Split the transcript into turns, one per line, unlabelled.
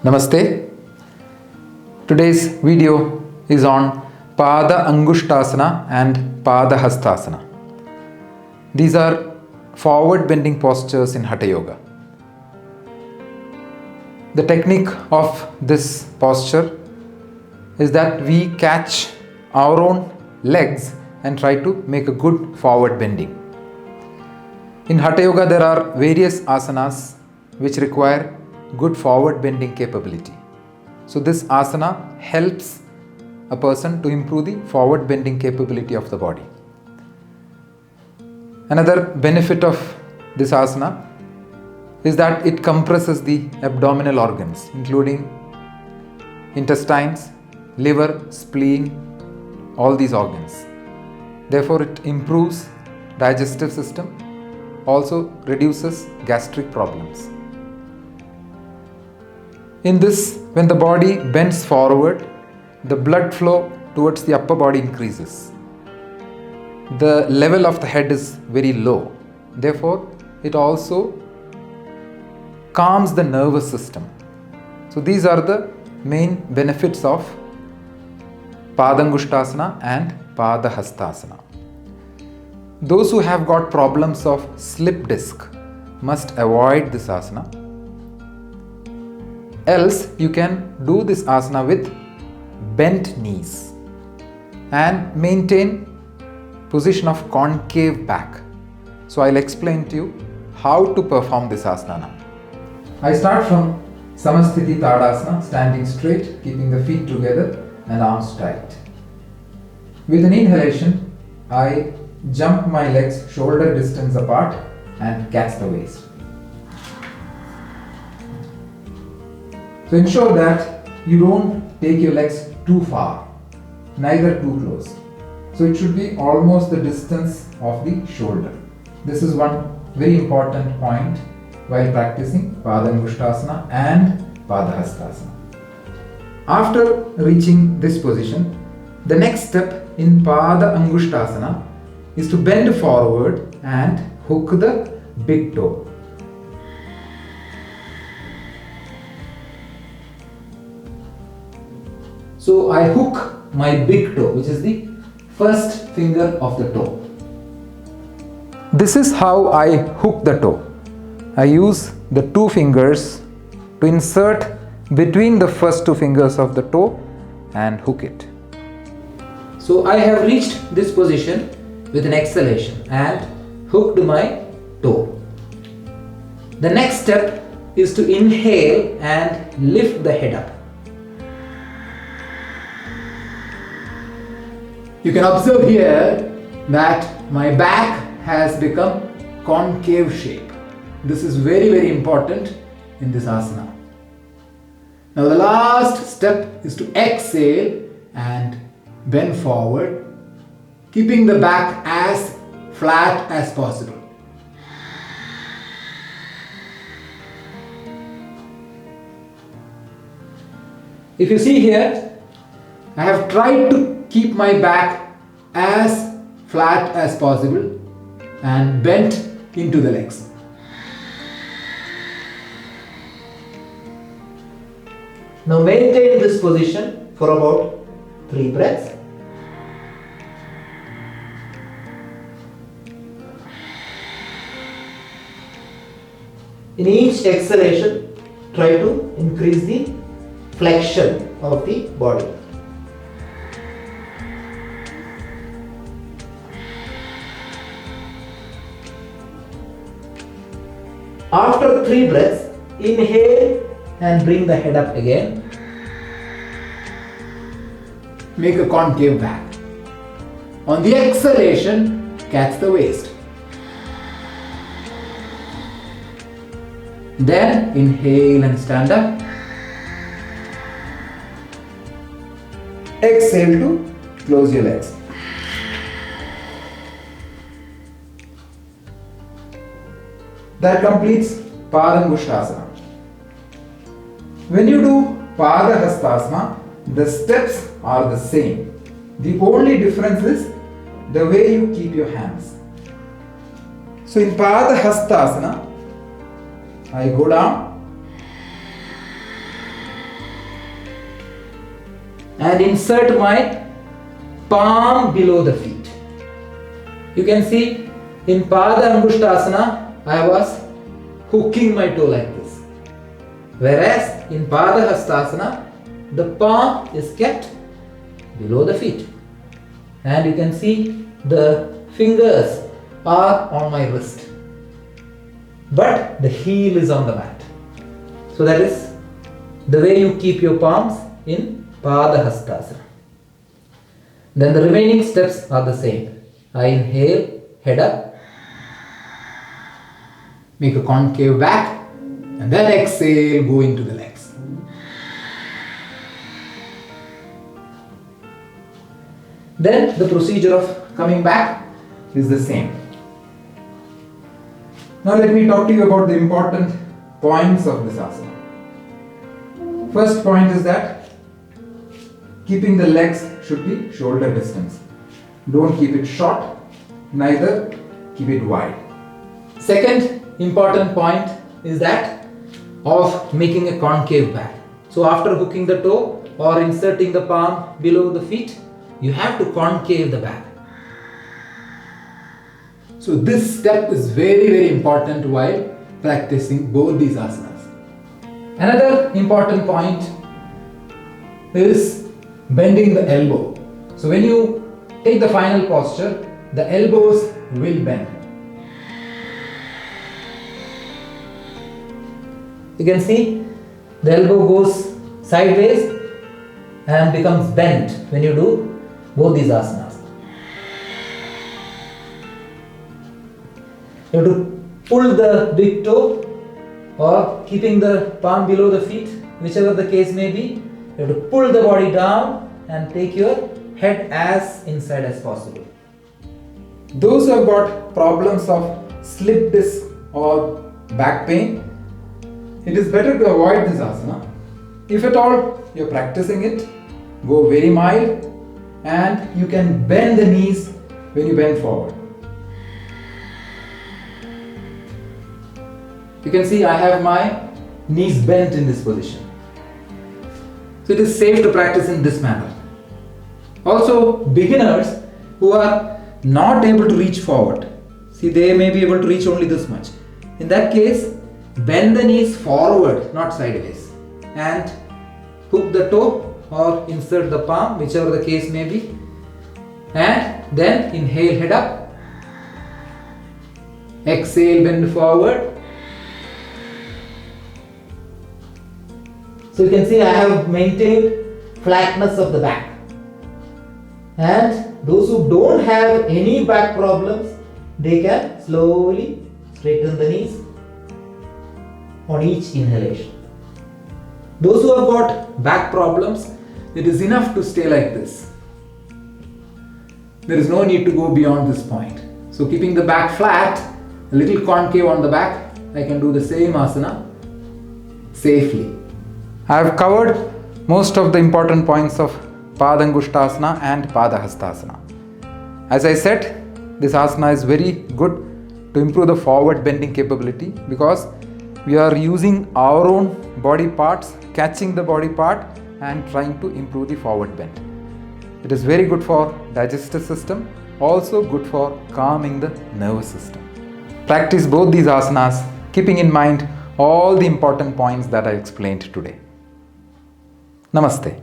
Namaste. Today's video is on Padangushtasana and Padangushtasana. These are forward bending postures in Hatha Yoga. The technique of this posture is that we catch our own legs and try to make a good forward bending. In Hatha Yoga, there are various asanas which require good forward bending capability. So this asana helps a person to improve the forward bending capability of the body. Another benefit of this asana is that it compresses the abdominal organs, including intestines, liver, spleen, all these organs. Therefore, it improves digestive system, also reduces gastric problems. In this, when the body bends forward, the blood flow towards the upper body increases. The level of the head is very low. Therefore, it also calms the nervous system. So these are the main benefits of Padangushtasana and Padangushtasana. Those who have got problems of slip disc must avoid this asana. Else, you can do this asana with bent knees and maintain position of concave back. So I'll explain to you how to perform this asana now. I start from Samasthiti Tadasana, standing straight, keeping the feet together and arms tight. With an inhalation, I jump my legs shoulder distance apart and catch the waist. So ensure that you don't take your legs too far, neither too close. So it should be almost the distance of the shoulder. This is one very important point while practicing Padangushtasana and Padangushtasana. After reaching this position, the next step in Padangushtasana is to bend forward and hook the big toe. So I hook my big toe, which is the first finger of the toe. This is how I hook the toe. I use the two fingers to insert between the first two fingers of the toe and hook it. So I have reached this position with an exhalation and hooked my toe. The next step is to inhale and lift the head up. You can observe here that my back has become concave shape. This is very, very important in this asana. Now the last step is to exhale and bend forward, keeping the back as flat as possible. If you see here, I have tried to keep my back as flat as possible and bent into the legs. Now maintain this position for about 3 breaths. In each exhalation, try to increase the flexion of the body. After 3 breaths, inhale and bring the head up again. Make a concave back. On the exhalation, catch the waist. Then inhale and stand up. Exhale to close your legs. That completes Padangushtasana. When you do Padangushtasana, the steps are the same. The only difference is the way you keep your hands. So in Padangushtasana, I go down and insert my palm below the feet. You can see in Padangushtasana I was hooking my toe like this, whereas in Padangushtasana the palm is kept below the feet, and you can see the fingers are on my wrist, but the heel is on the mat. So that is the way you keep your palms in Padangushtasana. Then the remaining steps are the same. I inhale, head up, make a concave back, and then exhale, go into the legs. Then the procedure of coming back is the same. Now let me talk to you about the important points of this asana. First point is that keeping the legs should be shoulder distance. Don't keep it short, neither keep it wide. Second important point is that of making a concave back. So after hooking the toe or inserting the palm below the feet, you have to concave the back. So this step is very important while practicing both these asanas. Another important point is bending the elbow. So when you take the final posture, the elbows will bend. You can see the elbow goes sideways and becomes bent when you do both these asanas. You have to pull the big toe or keeping the palm below the feet, whichever the case may be. You have to pull the body down and take your head as inside as possible. Those who have got problems of slip disc or back pain, it is better to avoid this asana. If at all you are practicing it, go very mild, and you can bend the knees when you bend forward. You can see I have my knees bent in this position. So it is safe to practice in this manner. Also, beginners who are not able to reach forward, see, they may be able to reach only this much. In that case, bend the knees forward, not sideways, and hook the toe or insert the palm, whichever the case may be, and then inhale, head up, exhale, bend forward. So you can see I have maintained flatness of the back. And those who don't have any back problems, they can slowly straighten the knees on each inhalation. Those who have got back problems, it is enough to stay like this. There is no need to go beyond this point. So keeping the back flat, a little concave on the back, I can do the same asana safely. I have covered most of the important points of Padangushtasana and Padangushtasana. As I said, this asana is very good to improve the forward bending capability because we are using our own body parts, catching the body part and trying to improve the forward bend. It is very good for digestive system, also good for calming the nervous system. Practice both these asanas, keeping in mind all the important points that I explained today. Namaste.